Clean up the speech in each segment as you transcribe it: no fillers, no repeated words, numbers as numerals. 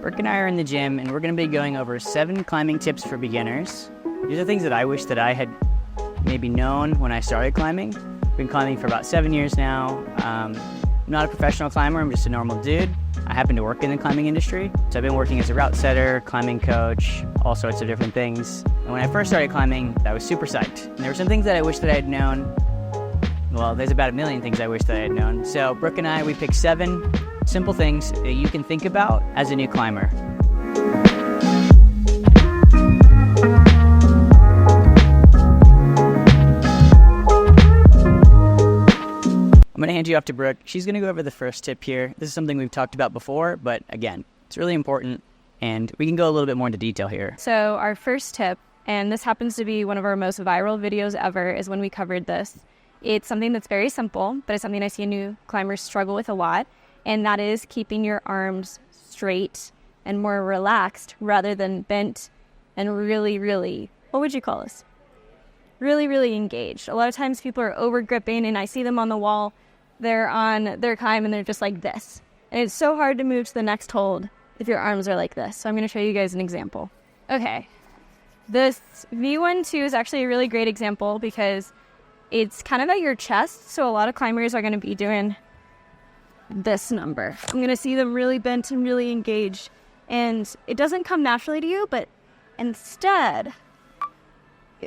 Brooke and I are in the gym, and we're going to be going over 7 climbing tips for beginners. These are things that I wish that I had maybe known when I started climbing. I've been climbing for about 7 years now. I'm not a professional climber, I'm just a normal dude. I happen to work in the climbing industry, so I've been working as a route setter, climbing coach, all sorts of different things. And when I first started climbing, I was super psyched. And there were some things that I wish that I had known. Well, there's about a million things I wish that I had known. So Brooke and I, we picked 7 simple things that you can think about as a new climber. I'm going to hand you off to Brooke. She's going to go over the first tip here. This is something we've talked about before, but again, it's really important, and we can go a little bit more into detail here. So our first tip, and this happens to be one of our most viral videos ever, is when we covered this. It's something that's very simple, but it's something I see new climbers struggle with a lot, and that is keeping your arms straight and more relaxed rather than bent and really, what would you call this? Really engaged. A lot of times people are overgripping, and I see them on the wall. They're on their climb and they're just like this. And it's so hard to move to the next hold if your arms are like this. So I'm going to show you guys an example. Okay. This V1-2 is actually a really great example because it's kind of at your chest. So a lot of climbers are going to be doing this number. I'm going to see them really bent and really engaged. And it doesn't come naturally to you, but instead,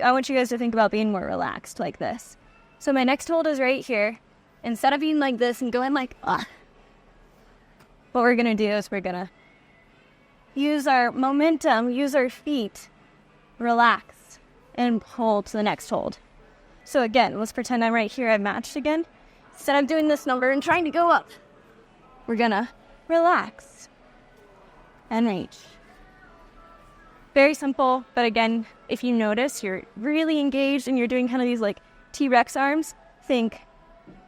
I want you guys to think about being more relaxed like this. So my next hold is right here. Instead of being like this and going like, what we're going to do is we're going to use our momentum, use our feet, relax, and hold to the next hold. So again, let's pretend I'm right here. I've matched again. Instead of doing this number and trying to go up, we're going to relax and reach. Very simple, but again, if you notice you're really engaged and you're doing kind of these like T-Rex arms, think,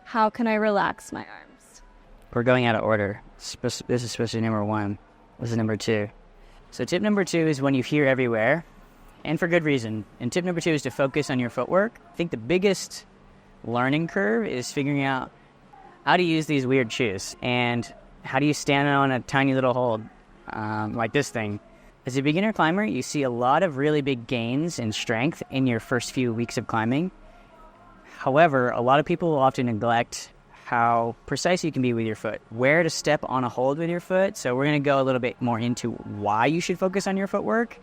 how can I relax my arms? We're going out of order. This is supposed to be number 1. This is number 2. So tip number 2 is when you hear everywhere, and for good reason. And tip number 2 is to focus on your footwork. I think the biggest learning curve is figuring out how to use these weird shoes, and how do you stand on a tiny little hold like this thing. As a beginner climber, you see a lot of really big gains in strength in your first few weeks of climbing. However, a lot of people will often neglect how precise you can be with your foot, where to step on a hold with your foot. So we're going to go a little bit more into why you should focus on your footwork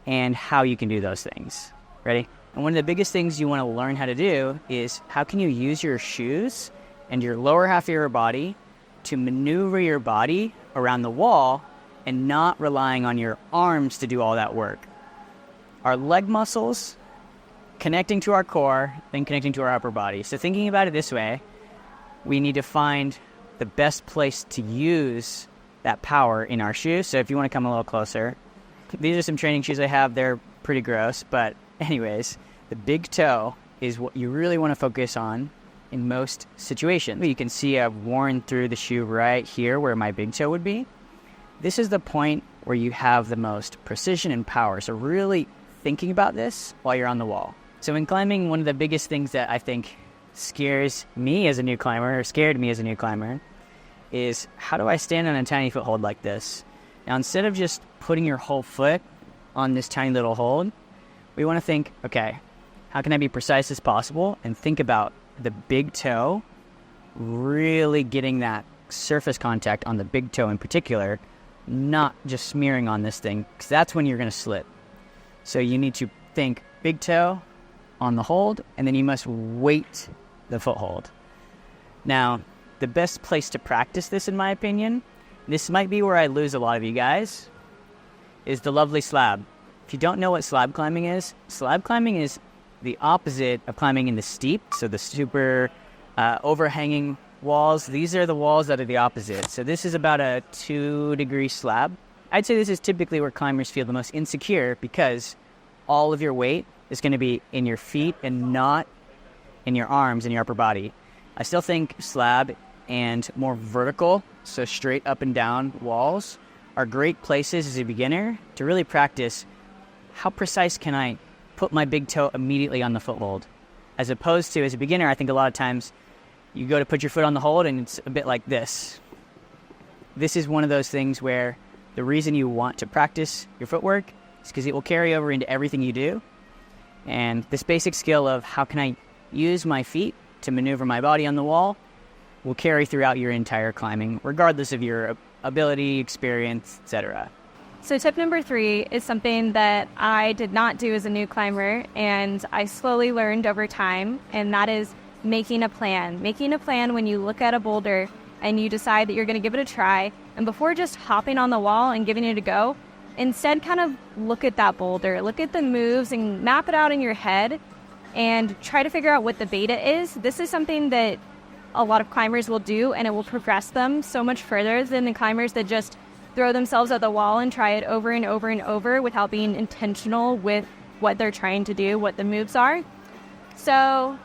and how you can do those things. Ready? And one of the biggest things you want to learn how to do is how can you use your shoes and your lower half of your body to maneuver your body around the wall and not relying on your arms to do all that work. Our leg muscles connecting to our core, then connecting to our upper body. So thinking about it this way, we need to find the best place to use that power in our shoes. So if you want to come a little closer, these are some training shoes I have. They're pretty gross, but anyways, the big toe is what you really want to focus on in most situations. You can see I've worn through the shoe right here where my big toe would be. This is the point where you have the most precision and power. So really thinking about this while you're on the wall. So in climbing, one of the biggest things that I think scares me as a new climber, or scared me as a new climber, is how do I stand on a tiny foothold like this? Now, instead of just putting your whole foot on this tiny little hold, we want to think, okay, how can I be precise as possible? And think about the big toe, really getting that surface contact on the big toe in particular, not just smearing on this thing, because that's when you're going to slip. So you need to think big toe on the hold, and then you must weight the foothold. Now, the best place to practice this, in my opinion, this might be where I lose a lot of you guys, is the lovely slab. If you don't know what slab climbing is the opposite of climbing in the steep, so the super overhanging walls. These are the walls that are the opposite. So this is about a 2-degree slab. I'd say this is typically where climbers feel the most insecure because all of your weight is going to be in your feet and not in your arms and your upper body. I still think slab and more vertical, so straight up and down walls, are great places as a beginner to really practice how precise can I put my big toe immediately on the foothold. As opposed to, as a beginner, I think a lot of times you go to put your foot on the hold and it's a bit like this. This is one of those things where The reason you want to practice your footwork is because it will carry over into everything you do. And this basic skill of how can I use my feet to maneuver my body on the wall will carry throughout your entire climbing, regardless of your ability, experience, etc. So tip number 3 is something that I did not do as a new climber, and I slowly learned over time, and that is making a plan. Making a plan when you look at a boulder and you decide that you're going to give it a try, and before just hopping on the wall and giving it a go, instead kind of look at that boulder, look at the moves and map it out in your head and try to figure out what the beta is. This is something that a lot of climbers will do, and it will progress them so much further than the climbers that just throw themselves at the wall and try it over and over and over without being intentional with what they're trying to do, what the moves are. So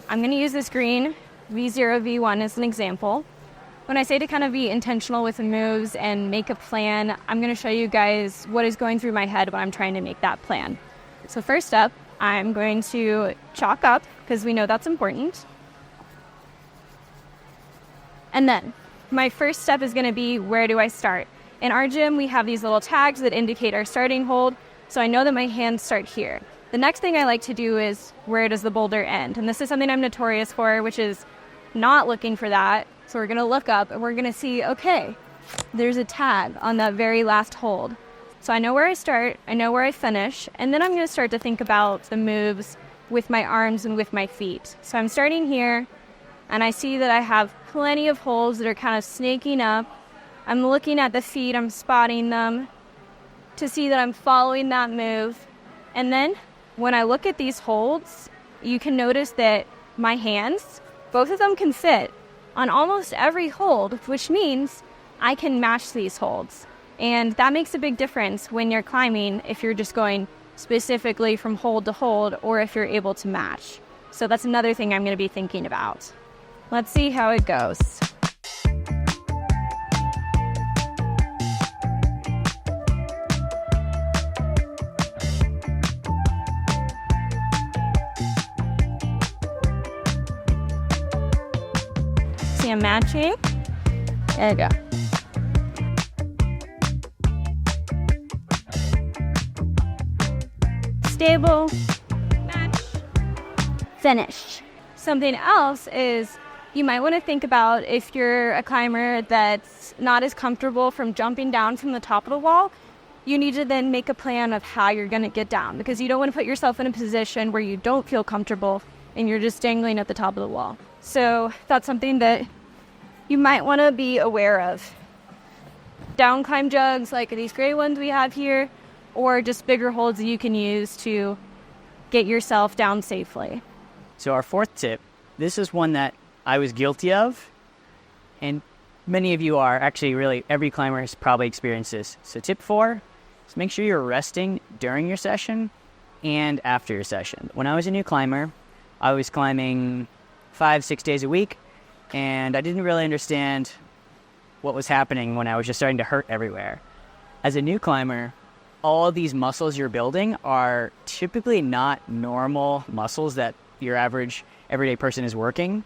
I'm going to use this green V0, V1 as an example. When I say to kind of be intentional with the moves and make a plan, I'm going to show you guys what is going through my head when I'm trying to make that plan. So first up, I'm going to chalk up because we know that's important. And then my first step is going to be, where do I start? In our gym, we have these little tags that indicate our starting hold, so I know that my hands start here. The next thing I like to do is, where does the boulder end? And this is something I'm notorious for, which is not looking for that. So we're going to look up and we're going to see, okay, there's a tag on that very last hold. So I know where I start, I know where I finish, and then I'm going to start to think about the moves with my arms and with my feet. So I'm starting here, and I see that I have plenty of holds that are kind of snaking up. I'm looking at the feet, I'm spotting them to see that I'm following that move. And then when I look at these holds, you can notice that my hands, both of them can fit on almost every hold, which means I can match these holds. And that makes a big difference when you're climbing, if you're just going specifically from hold to hold, or if you're able to match. So that's another thing I'm going to be thinking about. Let's see how it goes. See, I'm matching. There you go. Stable, match, finish. Something else is you might want to think about, if you're a climber that's not as comfortable from jumping down from the top of the wall, you need to then make a plan of how you're going to get down, because you don't want to put yourself in a position where you don't feel comfortable and you're just dangling at the top of the wall. So that's something that you might want to be aware of. Down climb jugs like these gray ones we have here, or just bigger holds that you can use to get yourself down safely. So our fourth tip, this is one that I was guilty of, and many of you are. Actually, really, every climber has probably experienced this. So tip 4 is make sure you're resting during your session and after your session. When I was a new climber, I was climbing 5-6 days a week, and I didn't really understand what was happening when I was just starting to hurt everywhere. As a new climber, all of these muscles you're building are typically not normal muscles that your average everyday person is working.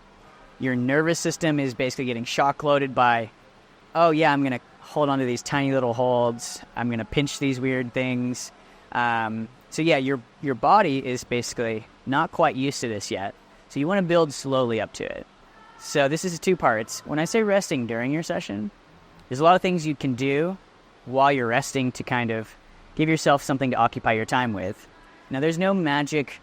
Your nervous system is basically getting shock loaded by, oh yeah, I'm going to hold on to these tiny little holds. I'm going to pinch these weird things. So yeah, your body is basically not quite used to this yet. So you want to build slowly up to it. So this is 2 parts. When I say resting during your session, there's a lot of things you can do while you're resting to kind of give yourself something to occupy your time with. Now, there's no magic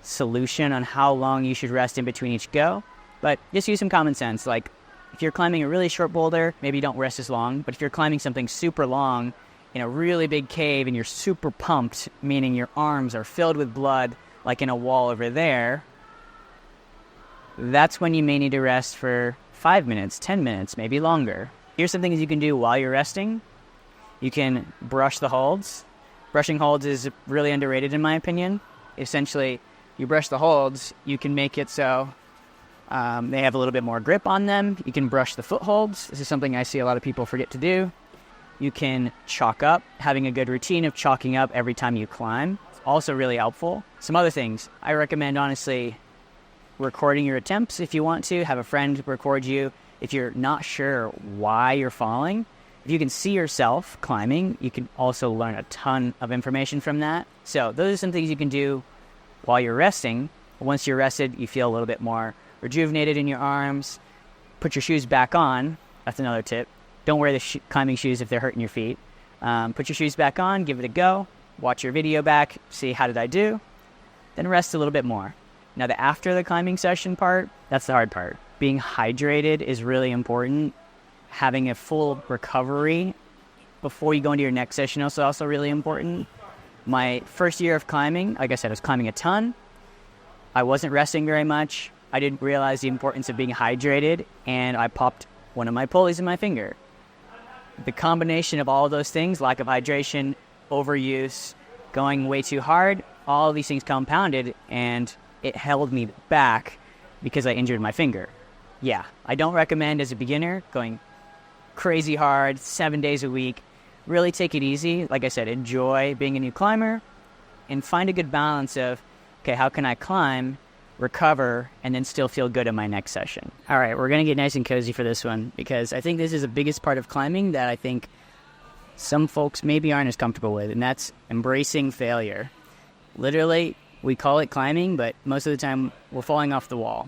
solution on how long you should rest in between each go, but just use some common sense. Like, if you're climbing a really short boulder, maybe don't rest as long, but if you're climbing something super long in a really big cave and you're super pumped, meaning your arms are filled with blood, like in a wall over there, that's when you may need to rest for 5 minutes, 10 minutes, maybe longer. Here's some things you can do while you're resting. You can brush the holds. Brushing holds is really underrated in my opinion. Essentially, you brush the holds, you can make it so they have a little bit more grip on them. You can brush the footholds. This is something I see a lot of people forget to do. You can chalk up. Having a good routine of chalking up every time you climb is also really helpful. Some other things. I recommend, honestly, recording your attempts if you want to. Have a friend record you. If you're not sure why you're falling, If you can see yourself climbing, you can also learn a ton of information from that. So those are some things you can do while you're resting. Once you're rested, you feel a little bit more rejuvenated in your arms. Put your shoes back on. That's another tip. Don't wear the climbing shoes if they're hurting your feet. Put your shoes back on, give it a go. Watch your video back, see how did I do. Then rest a little bit more. Now the after the climbing session part, that's the hard part. Being hydrated is really important. Having a full recovery before you go into your next session is also really important. My first year of climbing, like I said, I was climbing a ton. I wasn't resting very much. I didn't realize the importance of being hydrated, and I popped one of my pulleys in my finger. The combination of all of those things, lack of hydration, overuse, going way too hard, all of these things compounded, and it held me back because I injured my finger. Yeah, I don't recommend as a beginner going crazy hard, 7 days a week. Really take it easy. Like I said, enjoy being a new climber and find a good balance of, okay, how can I climb, recover, and then still feel good in my next session? All right, we're going to get nice and cozy for this one because I think this is the biggest part of climbing that I think some folks maybe aren't as comfortable with, and that's embracing failure. Literally, we call it climbing, but most of the time we're falling off the wall.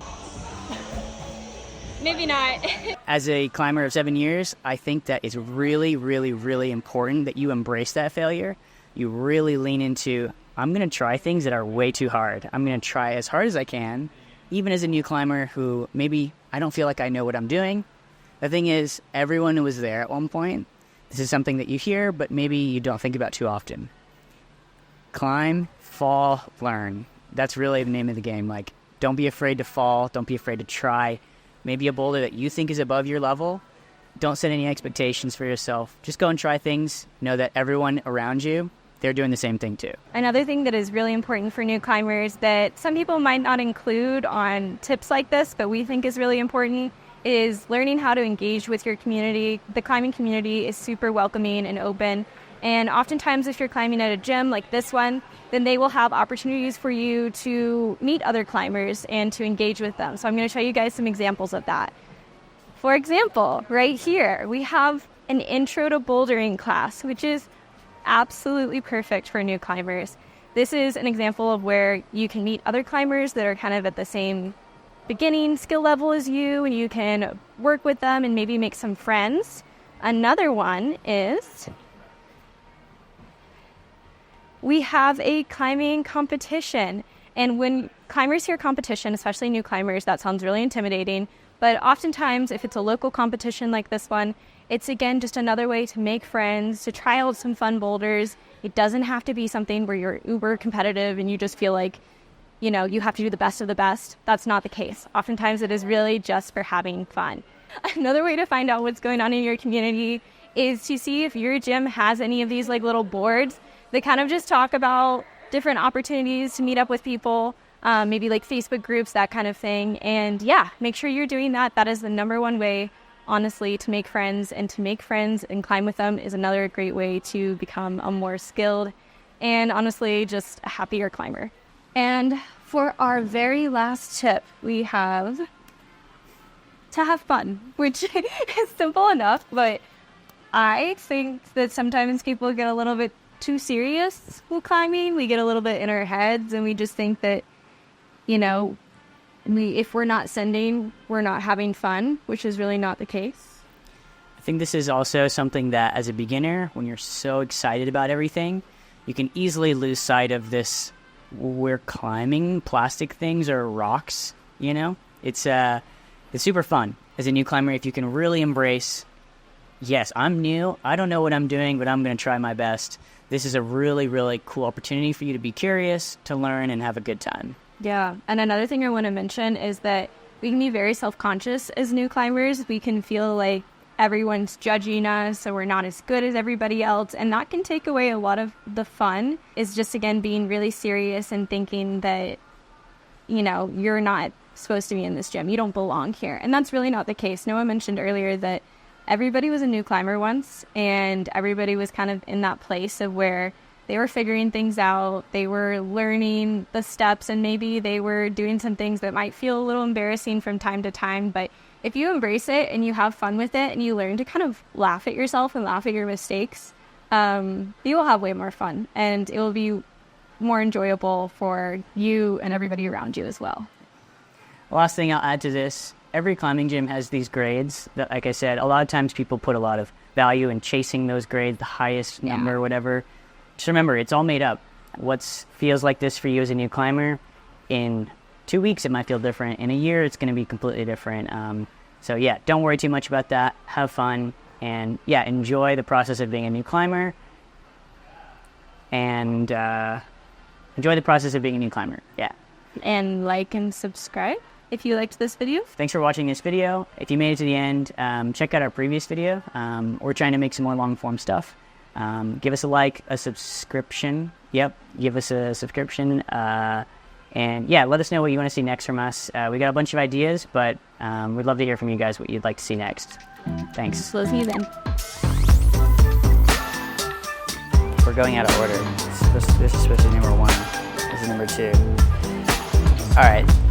Maybe not. As a climber of 7 years, I think that it's really, really, really important that you embrace that failure. You really lean into, I'm going to try things that are way too hard. I'm going to try as hard as I can, even as a new climber who maybe I don't feel like I know what I'm doing. The thing is, everyone who was there at one point, this is something that you hear, but maybe you don't think about too often. Climb, fall, learn. That's really the name of the game. Like, don't be afraid to fall. Don't be afraid to try. Maybe a boulder that you think is above your level. Don't set any expectations for yourself. Just go and try things. Know that everyone around you, they're doing the same thing too. Another thing that is really important for new climbers that some people might not include on tips like this, but we think is really important, is learning how to engage with your community. The climbing community is super welcoming and open. And oftentimes if you're climbing at a gym like this one, then they will have opportunities for you to meet other climbers and to engage with them. So I'm going to show you guys some examples of that. For example, right here, we have an intro to bouldering class, which is absolutely perfect for new climbers. This is an example of where you can meet other climbers that are kind of at the same beginning skill level as you, and you can work with them and maybe make some friends. Another one is we have a climbing competition. And when climbers hear competition, especially new climbers, that sounds really intimidating. But oftentimes, if it's a local competition like this one, it's, again, just another way to make friends, to try out some fun boulders. It doesn't have to be something where you're uber competitive and you just feel like, you know, you have to do the best of the best. That's not the case. Oftentimes, it is really just for having fun. Another way to find out what's going on in your community is to see if your gym has any of these like little boards that kind of just talk about different opportunities to meet up with people, maybe like Facebook groups, that kind of thing. And yeah, make sure you're doing that. That is the number one way, honestly, to make friends. And to make friends and climb with them is another great way to become a more skilled and honestly just a happier climber. And for our very last tip, we have to have fun, which is simple enough, but I think that sometimes people get a little bit too serious with climbing. We get a little bit in our heads and we just think that, you know, if we're not sending, we're not having fun, which is really not the case. I think this is also something that as a beginner, when you're so excited about everything, you can easily lose sight of this. We're climbing plastic things or rocks, you know? It's super fun as a new climber if you can really embrace, yes, I'm new, I don't know what I'm doing, but I'm going to try my best. This is a really, really cool opportunity for you to be curious, to learn, and have a good time. Yeah, and another thing I want to mention is that we can be very self-conscious as new climbers. We can feel like everyone's judging us, so we're not as good as everybody else, and that can take away a lot of the fun, is just, again, being really serious and thinking that, you know, you're not supposed to be in this gym. You don't belong here, and that's really not the case. Noah mentioned earlier that everybody was a new climber once, and everybody was kind of in that place of where they were figuring things out, they were learning the steps, and maybe they were doing some things that might feel a little embarrassing from time to time, but if you embrace it and you have fun with it and you learn to kind of laugh at yourself and laugh at your mistakes, you will have way more fun, and it will be more enjoyable for you and everybody around you as well. The last thing I'll add to this, every climbing gym has these grades that, like I said, a lot of times people put a lot of value in chasing those grades, the highest number, whatever. Just remember, it's all made up. What feels like this for you as a new climber, in 2 weeks it might feel different. In a year, it's going to be completely different. So yeah, don't worry too much about that. Have fun, and yeah, enjoy the process of being a new climber. And enjoy the process of being a new climber. Yeah. And like and subscribe if you liked this video. Thanks for watching this video. If you made it to the end, check out our previous video. We're trying to make some more long form stuff. Give us a like, a subscription. Yep, give us a subscription. And yeah, let us know what you want to see next from us. We got a bunch of ideas, but we'd love to hear from you guys what you'd like to see next. Thanks. We'll see you then. We're going out of order. This is supposed to be number 1. This is number 2. All right.